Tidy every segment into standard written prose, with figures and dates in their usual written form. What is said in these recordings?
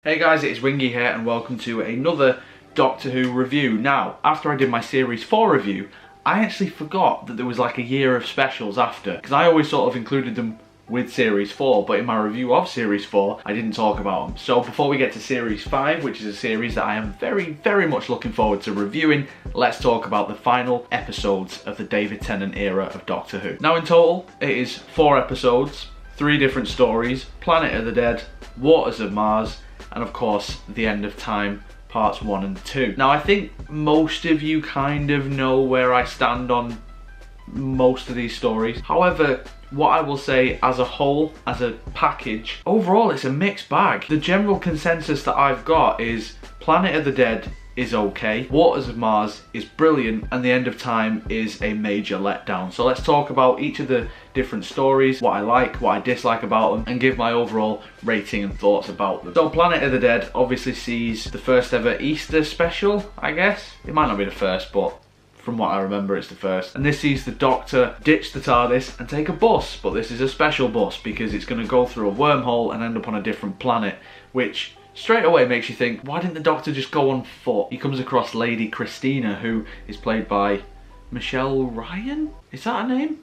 Hey guys, it's Wingy here and welcome to another Doctor Who review. Now, after I did my Series 4 review, I actually forgot that there was like a year of specials after, because I always sort of included them with Series 4, but in my review of Series 4, I didn't talk about them. So before we get to Series 5, which is a series that I am very much looking forward to reviewing, let's talk about the final episodes of the David Tennant era of Doctor Who. Now in total, it is 4 episodes, 3 different stories: Planet of the Dead, Waters of Mars, and of course The End of Time parts 1 and 2. Now I think most of you kind of know where I stand on most of these stories. However, what I will say as a whole, as a package, overall it's a mixed bag. The general consensus that I've got is Planet of the Dead is okay, Waters of Mars is brilliant, and The End of Time is a major letdown. So let's talk about each of the different stories, what I like, what I dislike about them, and give my overall rating and thoughts about them. So Planet of the Dead obviously sees the first ever Easter special, I guess. It might not be the first, but from what I remember it's the first. And this sees the Doctor ditch the TARDIS and take a bus, but this is a special bus because it's going to go through a wormhole and end up on a different planet, which straight away makes you think, why didn't the Doctor just go on foot? He comes across Lady Christina, who is played by Michelle Ryan? Is that her name?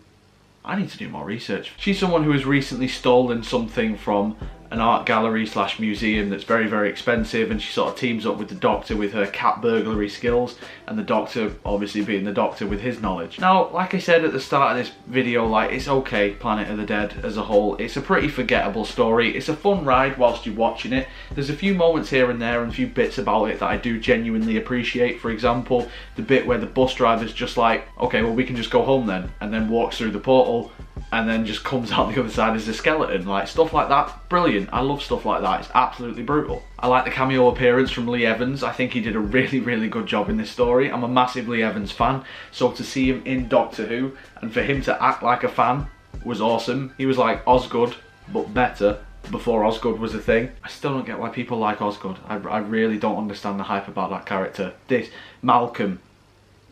I need to do more research. She's someone who has recently stolen something from an art gallery slash museum that's very expensive, and she sort of teams up with the Doctor with her cat burglary skills, and the Doctor obviously being the Doctor with his knowledge. Now, like I said at the start of this video, like, it's okay, Planet of the Dead as a whole. It's a pretty forgettable story. It's a fun ride whilst you're watching it. There's a few moments here and there and a few bits about it that I do genuinely appreciate. For example, the bit where the bus driver's just like, okay, well we can just go home then, and then walks through the portal and then just comes out the other side as a skeleton. Like, stuff like that, brilliant. I love stuff like that. It's absolutely brutal. I like the cameo appearance from Lee Evans. I think he did a really good job in this story. I'm a massive Lee Evans fan, so to see him in Doctor Who and for him to act like a fan was awesome. He was like Osgood, but better, before Osgood was a thing. I still don't get why people like Osgood. I really don't understand the hype about that character. This Malcolm,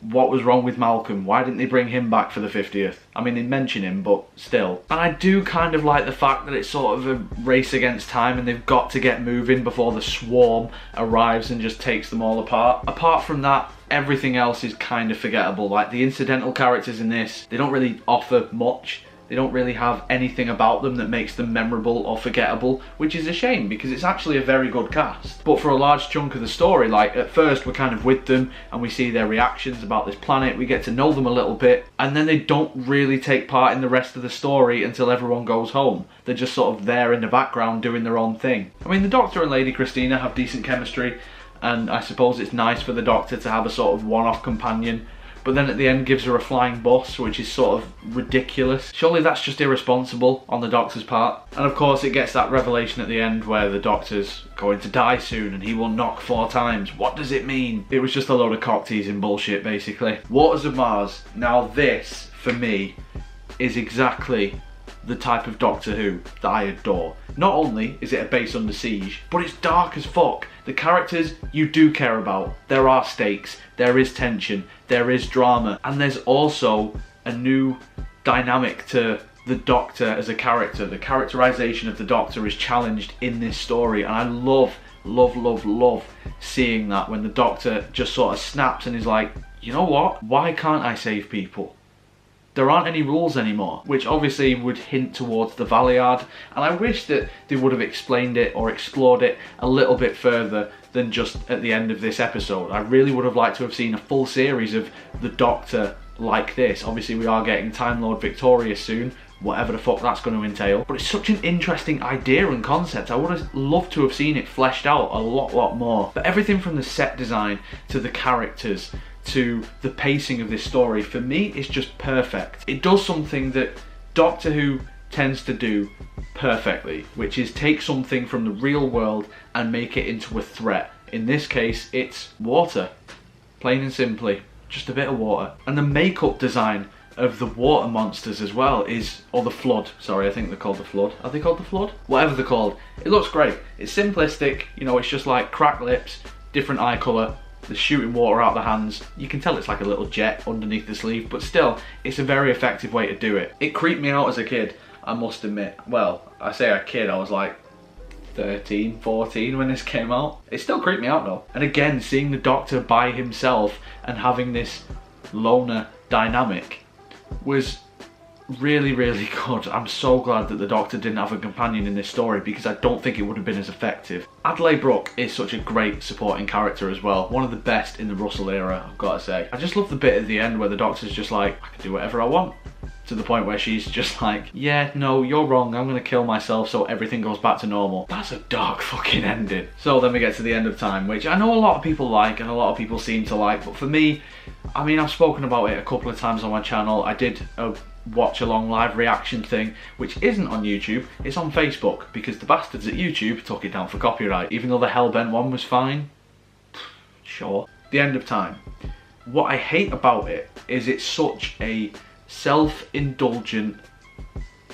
what was wrong with Malcolm? Why didn't they bring him back for the 50th? I mean, they mention him, but still. And I do kind of like the fact that it's sort of a race against time and they've got to get moving before the swarm arrives and just takes them all apart. Apart from that, everything else is kind of forgettable. Like, the incidental characters in this, they don't really offer much. They don't really have anything about them that makes them memorable or forgettable, which is a shame because it's actually a very good cast. But for a large chunk of the story, like, at first we're kind of with them and we see their reactions about this planet, we get to know them a little bit, and then they don't really take part in the rest of the story until everyone goes home. They're just sort of there in the background doing their own thing. I mean, the Doctor and Lady Christina have decent chemistry, and I suppose it's nice for the Doctor to have a sort of one-off companion, but then at the end gives her a flying bus, which is sort of ridiculous. Surely that's just irresponsible on the Doctor's part. And of course it gets that revelation at the end where the Doctor's going to die soon and he will knock 4 times. What does it mean? It was just a load of cock teasing bullshit, basically. Waters of Mars. Now this, for me, is exactly the type of Doctor Who that I adore. Not only is it a base under siege, but it's dark as fuck. The characters you do care about. There are stakes, there is tension, there is drama, and there's also a new dynamic to the Doctor as a character. The characterization of the Doctor is challenged in this story, and I love seeing that when the Doctor just sort of snaps and is like, you know what? Why can't I save people? There aren't any rules anymore, which obviously would hint towards the Valiard, and I wish that they would have explained it or explored it a little bit further than just at the end of this episode. I really would have liked to have seen a full series of the Doctor like this. Obviously we are getting Time Lord Victoria soon, whatever the fuck that's going to entail, but it's such an interesting idea and concept. I would have loved to have seen it fleshed out a lot more. But everything from the set design to the characters to the pacing of this story, for me, it's just perfect. It does something that Doctor Who tends to do perfectly, which is take something from the real world and make it into a threat. In this case, it's water. Plain and simply, just a bit of water. And the makeup design of the water monsters as well is, or the flood, sorry, I think they're called the flood. Are they called the flood? Whatever they're called. It looks great. It's simplistic, you know, it's just like cracked lips, different eye colour, they're shooting water out the hands. You can tell it's like a little jet underneath the sleeve, but still, it's a very effective way to do it. It creeped me out as a kid, I must admit. Well, I say a kid, I was like 13, 14 when this came out. It still creeped me out though. And again, seeing the Doctor by himself and having this loner dynamic was really, really good. I'm so glad that the Doctor didn't have a companion in this story, because I don't think it would have been as effective. Adelaide Brooke is such a great supporting character as well. One of the best in the Russell era, I've got to say. I just love the bit at the end where the Doctor's just like, I can do whatever I want. To the point where she's just like, yeah, no, you're wrong, I'm gonna kill myself so everything goes back to normal. That's a dark fucking ending. So then we get to the end of time, which I know a lot of people like and a lot of people seem to like, but for me, I mean, I've spoken about it a couple of times on my channel. I did a watch along live reaction thing, which isn't on YouTube, it's on Facebook, because the bastards at YouTube took it down for copyright, even though the Hellbent one was fine. Sure. The end of time. What I hate about it is it's such a self-indulgent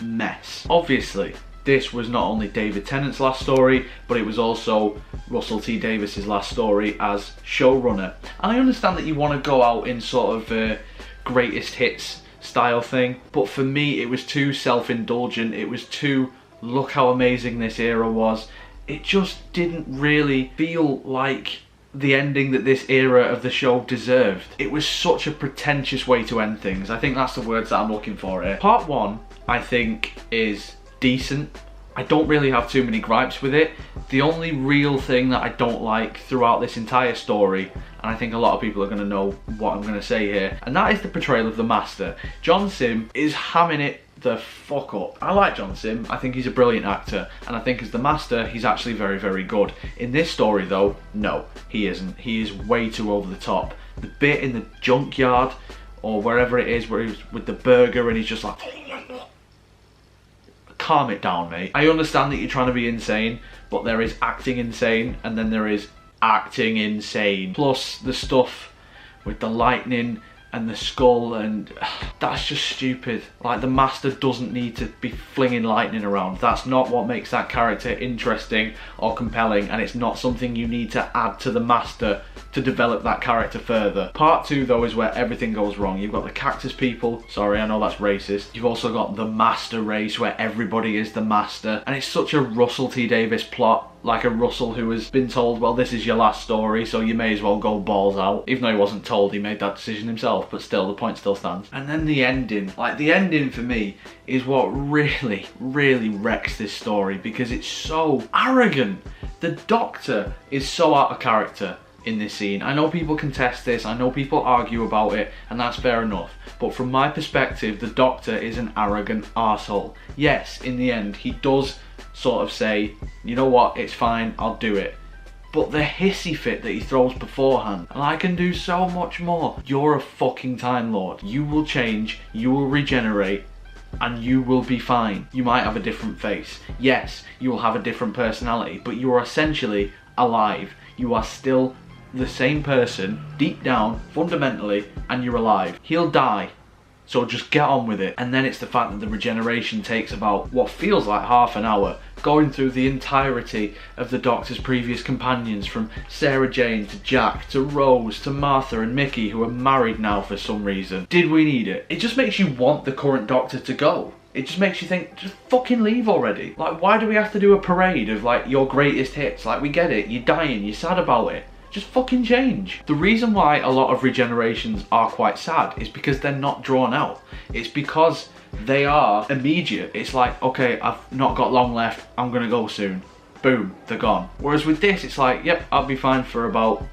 mess. Obviously, this was not only David Tennant's last story, but it was also Russell T Davies's last story as showrunner. And I understand that you want to go out in sort of a greatest hits style thing, but for me it was too self-indulgent. It was too, look how amazing this era was. It just didn't really feel like the ending that this era of the show deserved. It was such a pretentious way to end things. I think that's the words that I'm looking for here. Part 1, I think, is decent. I don't really have too many gripes with it. The only real thing that I don't like throughout this entire story, and I think a lot of people are going to know what I'm going to say here, and that is the portrayal of the Master. John Sim is hamming it the fuck up. I like John Sim, I think he's a brilliant actor, and I think as the Master he's actually very, very good. In this story though, no, he isn't. He is way too over the top. The bit in the junkyard or wherever it is where he's with the burger and he's just like, calm it down, mate. I understand that you're trying to be insane, but there is acting insane and then there is acting insane. Plus the stuff with the lightning and the skull, and that's just stupid. Like, the Master doesn't need to be flinging lightning around. That's not what makes that character interesting or compelling, and it's not something you need to add to the Master to develop that character further. Part 2 though is where everything goes wrong. You've got the cactus people, sorry I know that's racist. You've also got the Master race where everybody is the Master, and it's such a Russell T Davies plot. Like a Russell who has been told, well, this is your last story, so you may as well go balls out. Even though he wasn't told, he made that decision himself, but still, the point still stands. And then the ending. Like, the ending for me is what really, really wrecks this story, because it's so arrogant. The Doctor is so out of character in this scene. I know people contest this, I know people argue about it, and that's fair enough. But from my perspective, the Doctor is an arrogant arsehole. Yes, in the end, he does sort of say, you know what, it's fine, I'll do it. But the hissy fit that he throws beforehand, and I can do so much more. You're a fucking Time Lord. You will change, you will regenerate, and you will be fine. You might have a different face. Yes, you will have a different personality, but you are essentially alive. You are still the same person, deep down, fundamentally, and you're alive. He'll die. So just get on with it. And then it's the fact that the regeneration takes about what feels like half an hour, going through the entirety of the Doctor's previous companions, from Sarah Jane to Jack to Rose to Martha and Mickey, who are married now for some reason. Did we need it? It just makes you want the current Doctor to go. It just makes you think, just fucking leave already. Like, why do we have to do a parade of like your greatest hits? Like, we get it, you're dying, you're sad about it. Just fucking change. The reason why a lot of regenerations are quite sad is because they're not drawn out. It's because they are immediate. It's like, okay, I've not got long left, I'm gonna go soon. Boom, they're gone. Whereas with this, it's like, yep, I'll be fine for about,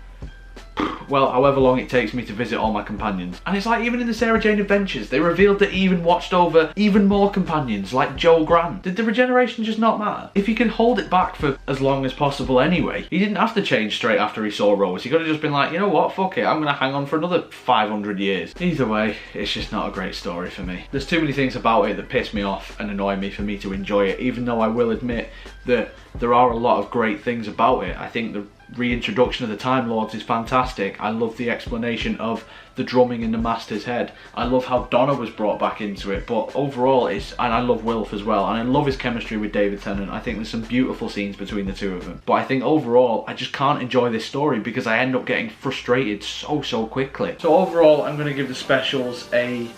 well, however long it takes me to visit all my companions. And it's like, even in the Sarah Jane Adventures, they revealed that he even watched over even more companions, like Joe Grant. Did the regeneration just not matter? If he could hold it back for as long as possible anyway, he didn't have to change straight after he saw Rose. He could have just been like, you know what, fuck it, I'm gonna hang on for another 500 years. Either way, it's just not a great story for me. There's too many things about it that piss me off and annoy me for me to enjoy it, even though I will admit that there are a lot of great things about it. I think the reintroduction of the Time Lords is fantastic. I love the explanation of the drumming in the Master's head. I love how Donna was brought back into it, but overall and I love Wilf as well, and I love his chemistry with David Tennant. I think there's some beautiful scenes between the two of them, but I think overall I just can't enjoy this story because I end up getting frustrated so quickly. So overall, I'm going to give the specials a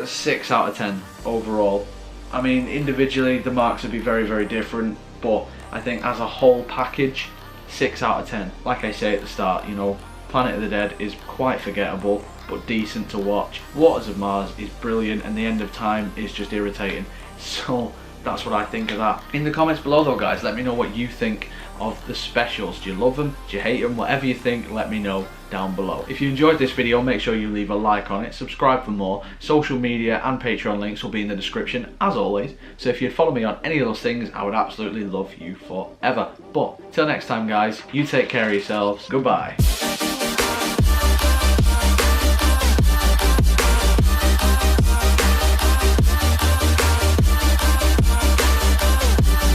6 out of 10 overall. I mean, individually the marks would be very, very different. but I think as a whole package, 6 out of 10. Like I say at the start, you know, Planet of the Dead is quite forgettable but decent to watch. Waters of Mars is brilliant, and The End of Time is just irritating. So that's what I think of that. In the comments below though guys, let me know what you think of the specials. Do you love them? Do you hate them? Whatever you think, let me know down below. If you enjoyed this video, make sure you leave a like on it, subscribe for more. Social media and Patreon links will be in the description as always, so if you'd follow me on any of those things, I would absolutely love you forever. But till next time guys, you take care of yourselves. Goodbye.